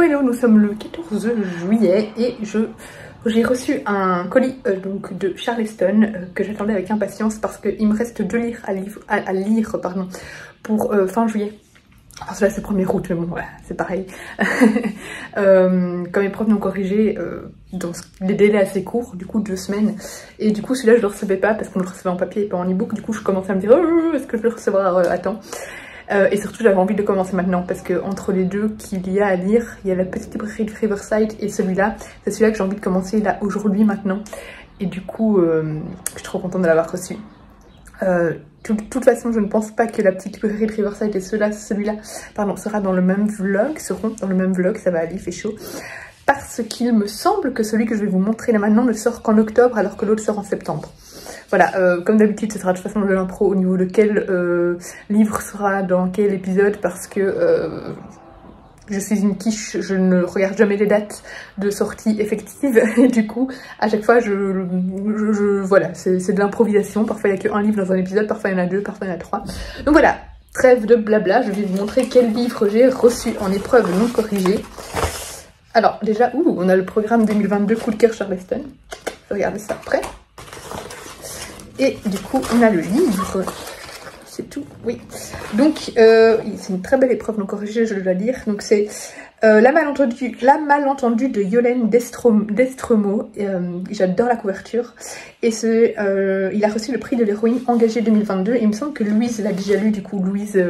hello, nous sommes le 14 juillet et j'ai reçu un colis donc de Charleston que j'attendais avec impatience parce qu'il me reste 2 livres à lire pardon, pour fin juillet. Parce que là c'est 1er août, mais bon voilà, c'est pareil. Comme mes profs m'ont corrigé, dans des délais assez courts, du coup 2 semaines. Et du coup celui-là je le recevais pas parce qu'on le recevait en papier et pas en e-book. Du coup je commençais à me dire est-ce que je vais le recevoir à temps. Et surtout j'avais envie de commencer maintenant parce que entre les deux qu'il y a à lire, il y a la petite librairie de Riverside et celui-là. C'est celui-là que j'ai envie de commencer là aujourd'hui maintenant. Et du coup je suis trop contente de l'avoir reçu. De toute façon je ne pense pas que la petite librairie de Riverside et celui-là pardon, seront dans le même vlog, ça va aller, il fait chaud. Parce qu'il me semble que celui que je vais vous montrer là maintenant ne sort qu'en octobre alors que l'autre sort en septembre. Voilà, comme d'habitude ce sera de toute façon de l'impro au niveau de quel livre sera dans quel épisode parce que je suis une quiche, je ne regarde jamais les dates de sortie effective et du coup à chaque fois voilà, c'est de l'improvisation, parfois il n'y a qu'un livre dans un épisode, parfois il y en a 2, parfois il y en a 3. Donc voilà, trêve de blabla, je vais vous montrer quel livre j'ai reçu en épreuve non corrigée. Alors déjà, on a le programme 2022 Coup de cœur Charleston, je vais regarder ça après. Et du coup on a le livre. C'est tout, oui. Donc, c'est une très belle épreuve non corrigée, je dois lire. Donc, c'est La malentendue de Yolène Destremo. J'adore la couverture. Et il a reçu le prix de l'héroïne engagée 2022. Et il me semble que Louise l'a déjà lu, du coup, Louise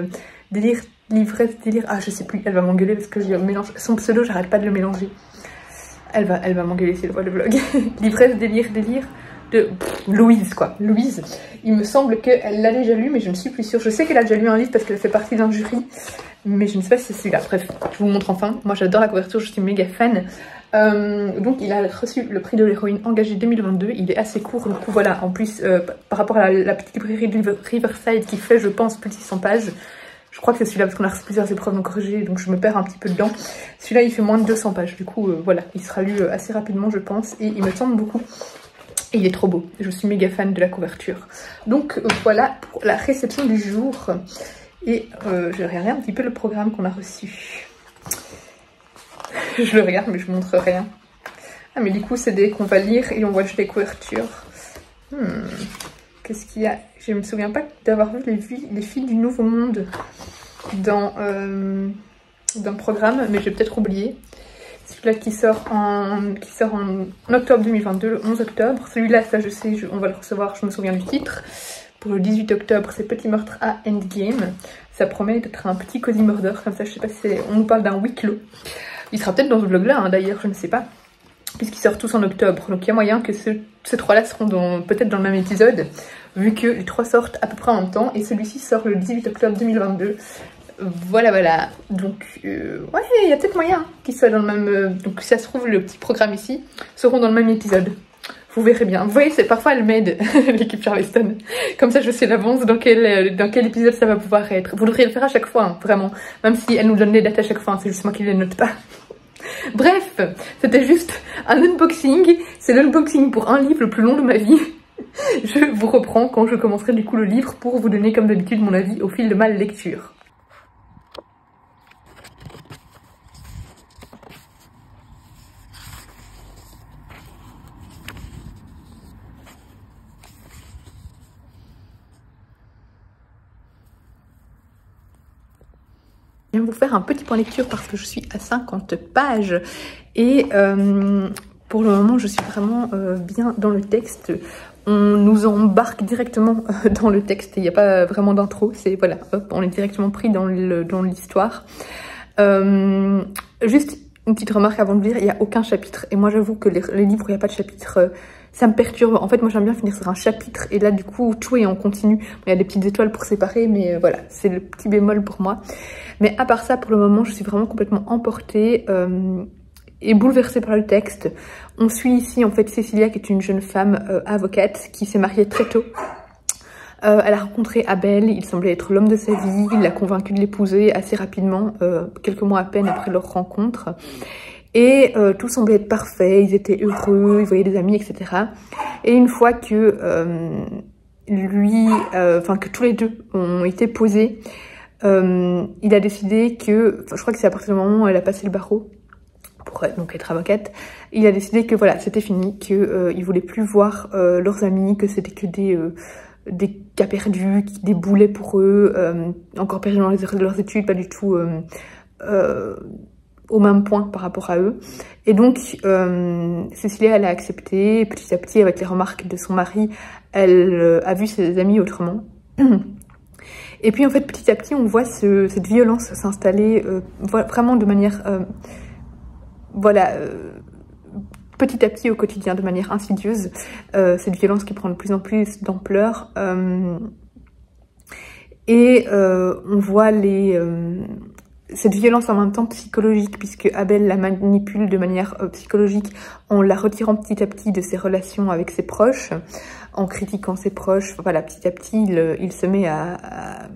Livresse Délire. Ah, je sais plus, elle va m'engueuler parce que je mélange. Son pseudo, j'arrête pas de le mélanger. Elle va m'engueuler si elle voit le vlog. Livresse Délire. De Louise quoi, Louise, il me semble qu'elle l'a déjà lu mais je ne suis plus sûre. Je sais qu'elle a déjà lu un livre parce qu'elle fait partie d'un jury mais je ne sais pas si c'est celui-là. Bref, je vous montre enfin, moi j'adore la couverture, je suis méga fan. Donc il a reçu le prix de l'héroïne engagée 2022, il est assez court, du coup voilà, en plus par rapport à la petite librairie de Riverside qui fait je pense plus de 600 pages, je crois que c'est celui-là parce qu'on a reçu plusieurs épreuves non corrigées donc je me perds un petit peu dedans. Celui-là il fait moins de 200 pages, du coup voilà, il sera lu assez rapidement je pense et il me semble beaucoup. Et il est trop beau, je suis méga fan de la couverture. Donc voilà pour la réception du jour. Et je vais regarder un petit peu le programme qu'on a reçu. Je le regarde mais je ne montre rien. Ah mais du coup c'est dès qu'on va lire et on voit juste les couvertures. Qu'est-ce qu'il y a? Je ne me souviens pas d'avoir vu les filles du Nouveau Monde dans le programme, mais j'ai peut-être oublié. Celui-là qui sort en octobre 2022, le 11 octobre. Celui-là, ça je sais, on va le recevoir, je me souviens du titre. Pour le 18 octobre, c'est Petit meurtre à Endgame. Ça promet d'être un petit cozy murder, comme ça, je sais pas si on nous parle d'un huis clos. Il sera peut-être dans ce vlog-là, hein, d'ailleurs, je ne sais pas. Puisqu'ils sortent tous en octobre. Donc il y a moyen que ces 3-là seront peut-être dans le même épisode. Vu que les 3 sortent à peu près en même temps. Et celui-ci sort le 18 octobre 2022. Voilà, donc ouais, il y a peut-être moyen qu'ils soient dans le même... donc si ça se trouve, le petit programme ici seront dans le même épisode. Vous verrez bien. Vous voyez, parfois elle m'aide, l'équipe Charleston. Comme ça, je sais l'avance dans quel épisode ça va pouvoir être. Vous devriez le faire à chaque fois, hein, vraiment. Même si elle nous donne les dates à chaque fois, hein, c'est juste moi qui les note pas. Bref, c'était juste un unboxing. C'est l'unboxing pour un livre le plus long de ma vie. Je vous reprends quand je commencerai du coup le livre pour vous donner comme d'habitude mon avis au fil de ma lecture. Je vais vous faire un petit point lecture parce que je suis à 50 pages et pour le moment je suis vraiment bien dans le texte. On nous embarque directement dans le texte, il n'y a pas vraiment d'intro, c'est voilà, hop, on est directement pris dans l'histoire. Juste une petite remarque avant de lire, il n'y a aucun chapitre et moi j'avoue que les livres où il n'y a pas de chapitre, ça me perturbe. En fait moi j'aime bien finir sur un chapitre et là du coup tout est en continu. Il y a des petites étoiles pour séparer mais voilà, c'est le petit bémol pour moi. Mais à part ça, pour le moment, je suis vraiment complètement emportée et bouleversée par le texte. On suit ici, en fait, Cécilia, qui est une jeune femme avocate qui s'est mariée très tôt. Elle a rencontré Abel, il semblait être l'homme de sa vie, il l'a convaincu de l'épouser assez rapidement, quelques mois à peine après leur rencontre. Et tout semblait être parfait, ils étaient heureux, ils voyaient des amis, etc. Et une fois que que tous les deux ont été posés, il a décidé que, je crois que c'est à partir du moment où elle a passé le barreau, pour donc être avocate, il a décidé que voilà, c'était fini, que il voulait plus voir leurs amis, que c'était que des cas perdus, des boulets pour eux, encore perdus dans leurs études, pas du tout au même point par rapport à eux. Et donc Cécilia, elle a accepté, petit à petit avec les remarques de son mari, elle a vu ses amis autrement. Et puis en fait petit à petit on voit cette violence s'installer vraiment de manière petit à petit au quotidien, de manière insidieuse, cette violence qui prend de plus en plus d'ampleur, et on voit cette violence en même temps psychologique, puisque Abel la manipule de manière psychologique en la retirant petit à petit de ses relations avec ses proches, en critiquant ses proches. Voilà, petit à petit il se met à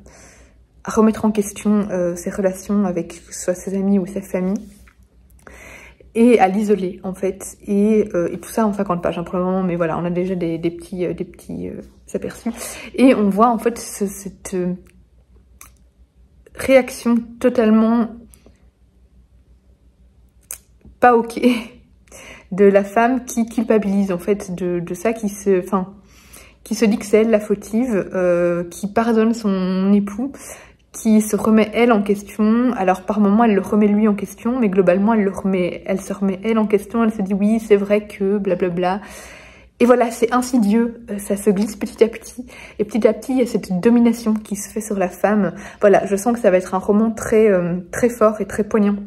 remettre en question ses relations avec soit ses amis ou sa famille, et à l'isoler en fait, et tout ça en 50 pages hein, pour le moment, mais voilà, on a déjà des petits aperçus, et on voit en fait cette réaction totalement pas ok de la femme qui culpabilise en fait de ça, qui se dit que c'est elle la fautive, qui pardonne son époux, qui se remet elle en question. Alors par moments elle le remet lui en question, mais globalement elle se remet elle en question, elle se dit oui c'est vrai que blablabla. Et voilà, c'est insidieux, ça se glisse petit à petit, et petit à petit il y a cette domination qui se fait sur la femme. Voilà, je sens que ça va être un roman très très fort et très poignant,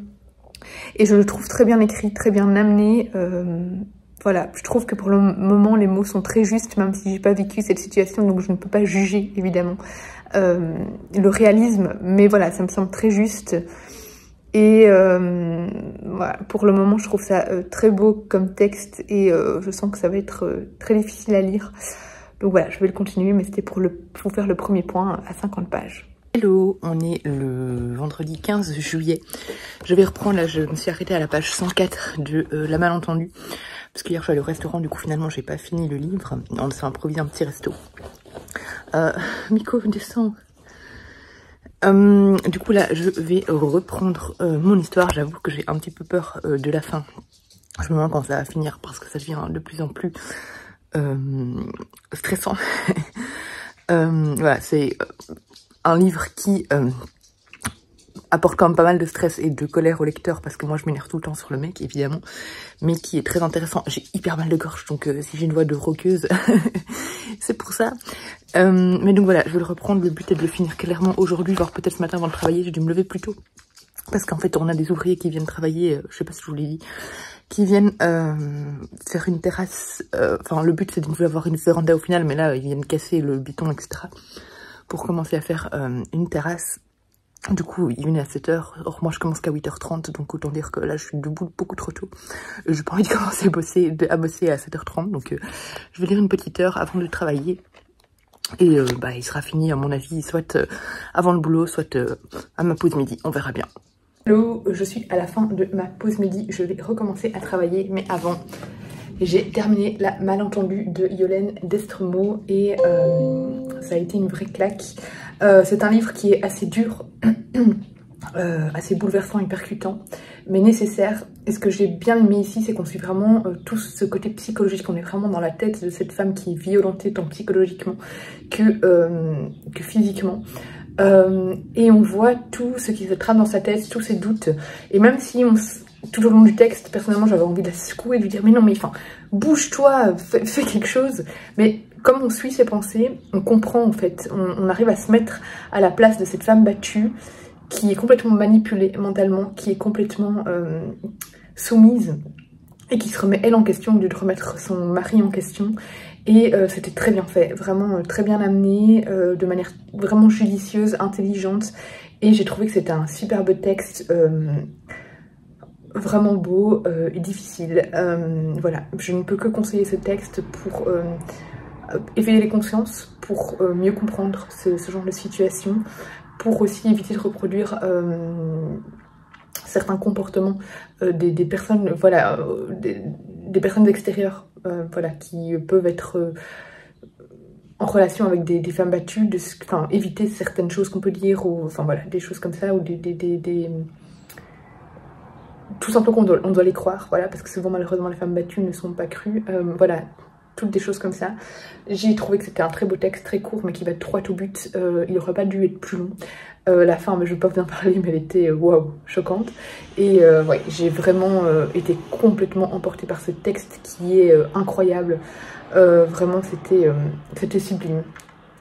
et je le trouve très bien écrit, très bien amené. Voilà, je trouve que pour le moment les mots sont très justes, même si j'ai pas vécu cette situation, donc je ne peux pas juger évidemment le réalisme, mais voilà, ça me semble très juste. Et voilà, pour le moment je trouve ça très beau comme texte, et je sens que ça va être très difficile à lire. Donc voilà, je vais le continuer, mais c'était pour faire le premier point à 50 pages. Hello, on est le vendredi 15 juillet. Je vais reprendre, là je me suis arrêtée à la page 104 de La Malentendue. Parce qu'hier je suis allée au restaurant, du coup finalement j'ai pas fini le livre. On s'est improvisé un petit resto. Miko, descends. Du coup là je vais reprendre mon histoire. J'avoue que j'ai un petit peu peur de la fin. Je me demande quand ça va finir parce que ça devient de plus en plus stressant. Voilà, c'est un livre qui apporte quand même pas mal de stress et de colère au lecteur, parce que moi je m'énerve tout le temps sur le mec évidemment, mais qui est très intéressant. J'ai hyper mal de gorge, donc si j'ai une voix de rockeuse c'est pour ça. Mais donc voilà, je vais le reprendre. Le but est de le finir clairement aujourd'hui, voire peut-être ce matin avant de travailler. J'ai dû me lever plus tôt parce qu'en fait on a des ouvriers qui viennent travailler, je sais pas si je vous l'ai dit, qui viennent faire une terrasse. Enfin le but c'est de avoir une véranda au final, mais là ils viennent casser le béton etc. pour commencer à faire une terrasse. Du coup, il venait à 7 h. Or, moi, je commence qu'à 8 h 30. Donc, autant dire que là, je suis debout beaucoup trop tôt. J'ai pas envie de commencer à bosser à 7 h 30. Donc, je vais lire une petite heure avant de travailler. Et il sera fini, à mon avis, soit avant le boulot, soit à ma pause midi. On verra bien. Hello, je suis à la fin de ma pause midi. Je vais recommencer à travailler. Mais avant, j'ai terminé La Malentendue de Yolène Destremaux. Et ça a été une vraie claque. C'est un livre qui est assez dur, assez bouleversant et percutant, mais nécessaire. Et ce que j'ai bien aimé ici, c'est qu'on suit vraiment tout ce côté psychologique. On est vraiment dans la tête de cette femme qui est violentée tant psychologiquement que physiquement. Et on voit tout ce qui se trame dans sa tête, tous ses doutes. Et même si tout au long du texte, personnellement, j'avais envie de la secouer, de lui dire « Mais non, mais enfin, bouge-toi, fais quelque chose !» Mais comme on suit ses pensées, on comprend en fait, on arrive à se mettre à la place de cette femme battue qui est complètement manipulée mentalement, qui est complètement soumise et qui se remet elle en question au lieu de remettre son mari en question. Et c'était très bien fait, vraiment très bien amené, de manière vraiment judicieuse, intelligente. Et j'ai trouvé que c'était un superbe texte, vraiment beau et difficile. Voilà, je ne peux que conseiller ce texte pour éveiller les consciences, pour mieux comprendre ce genre de situation, pour aussi éviter de reproduire certains comportements des personnes, voilà, des personnes extérieures, voilà, qui peuvent être en relation avec des femmes battues, enfin, éviter certaines choses qu'on peut dire, ou enfin voilà, des choses comme ça, ou des tout simplement on doit les croire, voilà, parce que souvent malheureusement les femmes battues ne sont pas crues, voilà, toutes des choses comme ça. J'ai trouvé que c'était un très beau texte, très court, mais qui va droit au but, il n'aurait pas dû être plus long. La fin, mais je ne vais pas vous en parler, mais elle était waouh, choquante. Et ouais, j'ai vraiment été complètement emportée par ce texte qui est incroyable. Vraiment, c'était sublime.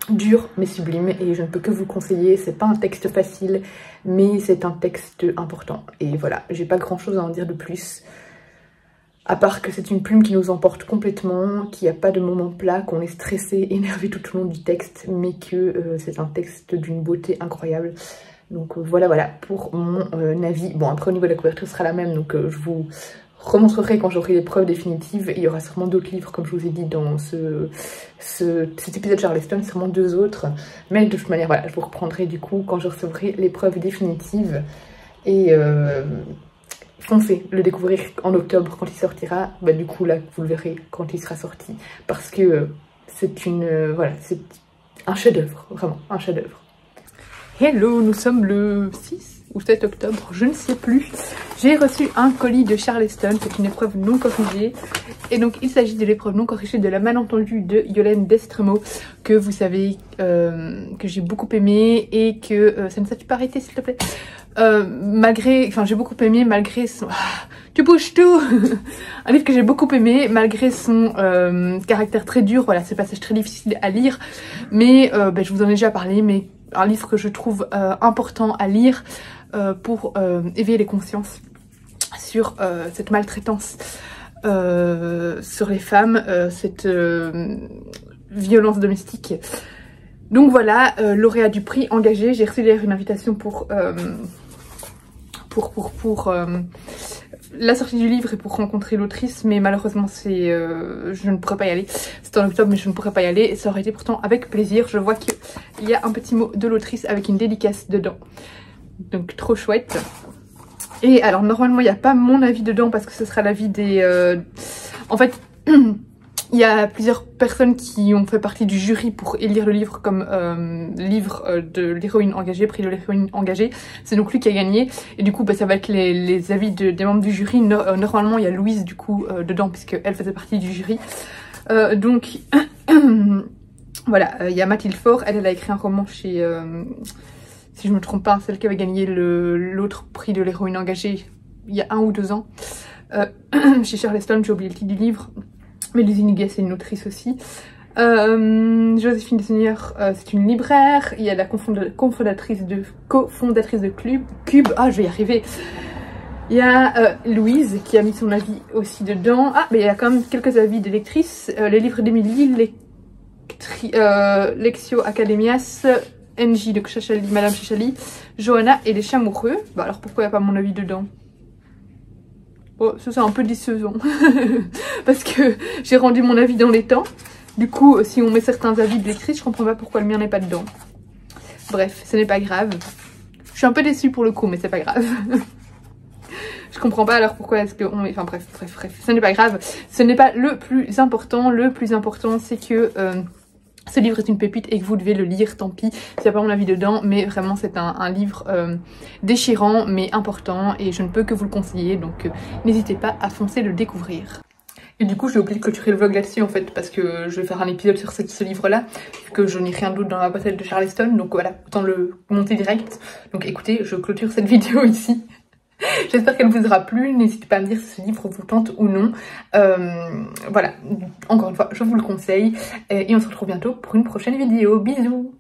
Dur mais sublime, et je ne peux que vous le conseiller. C'est pas un texte facile, mais c'est un texte important. Et voilà, j'ai pas grand chose à en dire de plus. À part que c'est une plume qui nous emporte complètement, qu'il n'y a pas de moment plat, qu'on est stressé, énervé tout au long du texte, mais que c'est un texte d'une beauté incroyable. Donc voilà pour mon avis. Bon, après au niveau de la couverture ce sera la même, donc je vous remontrerai quand j'aurai les preuves définitives. Et il y aura sûrement d'autres livres, comme je vous ai dit dans cet épisode Charleston, sûrement 2 autres. Mais de toute manière, voilà, je vous reprendrai du coup quand je recevrai les preuves définitives. Et foncez le découvrir en octobre quand il sortira. Bah, du coup là vous le verrez quand il sera sorti, parce que c'est voilà, c'est un chef-d'œuvre, vraiment un chef-d'œuvre. Hello, nous sommes le 6 ou 7 octobre, je ne sais plus. J'ai reçu un colis de Charleston, c'est une épreuve non corrigée. Et donc il s'agit de l'épreuve non corrigée de La Malentendue de Yolène Destremaux, que vous savez que j'ai beaucoup aimé, et que ça ne s'est pas arrêté s'il te plaît. J'ai beaucoup aimé malgré son... tu bouges tout. Un livre que j'ai beaucoup aimé malgré son caractère très dur, voilà, c'est passage très difficile à lire, mais je vous en ai déjà parlé, mais un livre que je trouve important à lire pour éveiller les consciences sur cette maltraitance sur les femmes, cette violence domestique. Donc voilà, lauréat du prix engagé. J'ai reçu d'ailleurs une invitation pour la sortie du livre et pour rencontrer l'autrice, mais malheureusement je ne pourrais pas y aller. C'est en octobre, mais je ne pourrais pas y aller. Ça aurait été pourtant avec plaisir. Je vois qu'il y a un petit mot de l'autrice avec une dédicace dedans, donc trop chouette. Et alors normalement il n'y a pas mon avis dedans, parce que ce sera l'avis des... En fait... Il y a plusieurs personnes qui ont fait partie du jury pour élire le livre comme livre de l'héroïne engagée, prix de l'héroïne engagée. C'est donc lui qui a gagné. Et du coup, ça va être les avis des membres du jury. Normalement, il y a Louise du coup dedans, puisqu'elle faisait partie du jury. Donc, voilà, il y a Mathilde Faure. Elle a écrit un roman chez, si je me trompe pas, celle qui avait gagné l'autre prix de l'héroïne engagée il y a 1 ou 2 ans. Chez Charleston, j'ai oublié le titre du livre. Mais Lizzie Nuguet, c'est une autrice aussi. Joséphine Desseigneur, c'est une libraire. Il y a la cofondatrice de Cube. Ah, je vais y arriver. Il y a Louise qui a mis son avis aussi dedans. Ah, mais il y a quand même quelques avis de lectrices. Les livres d'Émilie, Lexio Academias, NJ de Chachali, Madame Chachali, Johanna et les Chamoureux. Bah alors pourquoi il n'y a pas mon avis dedans? Oh, ça c'est un peu décevant parce que j'ai rendu mon avis dans les temps. Du coup, si on met certains avis de lectrice, je comprends pas pourquoi le mien n'est pas dedans. Bref, ce n'est pas grave. Je suis un peu déçue pour le coup, mais c'est pas grave. Je comprends pas alors pourquoi est-ce que on... Enfin bref, ce n'est pas grave. Ce n'est pas le plus important. Le plus important, c'est que... ce livre est une pépite et que vous devez le lire, tant pis, s'il n'y a pas mon avis dedans, mais vraiment c'est un livre déchirant mais important, et je ne peux que vous le conseiller, donc n'hésitez pas à foncer le découvrir. Et du coup j'ai oublié de clôturer le vlog là-dessus en fait, parce que je vais faire un épisode sur ce livre-là, vu que je n'ai rien d'autre dans la boîte de Charleston, donc voilà, autant le monter direct. Donc écoutez, je clôture cette vidéo ici. J'espère qu'elle vous aura plu, n'hésitez pas à me dire si ce livre vous tente ou non. Voilà, encore une fois, je vous le conseille. Et on se retrouve bientôt pour une prochaine vidéo. Bisous!